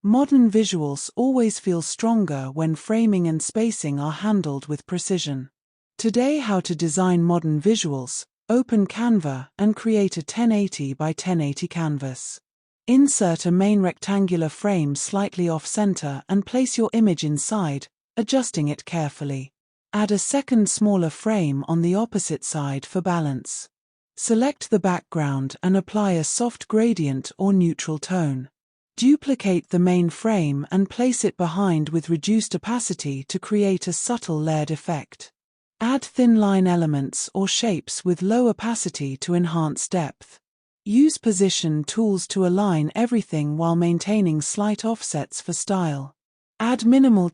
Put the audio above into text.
Modern visuals always feel stronger when framing and spacing are handled with precision. Today, how to design modern visuals. Open Canva and create a 1080 by 1080 canvas. Insert a main rectangular frame slightly off-center and place your image inside, adjusting it carefully. Add a second smaller frame on the opposite side for balance. Select the background and apply a soft gradient or neutral tone. Duplicate the main frame and place it behind with reduced opacity to create a subtle layered effect. Add thin line elements or shapes with low opacity to enhance depth. Use position tools to align everything while maintaining slight offsets for style. Add minimal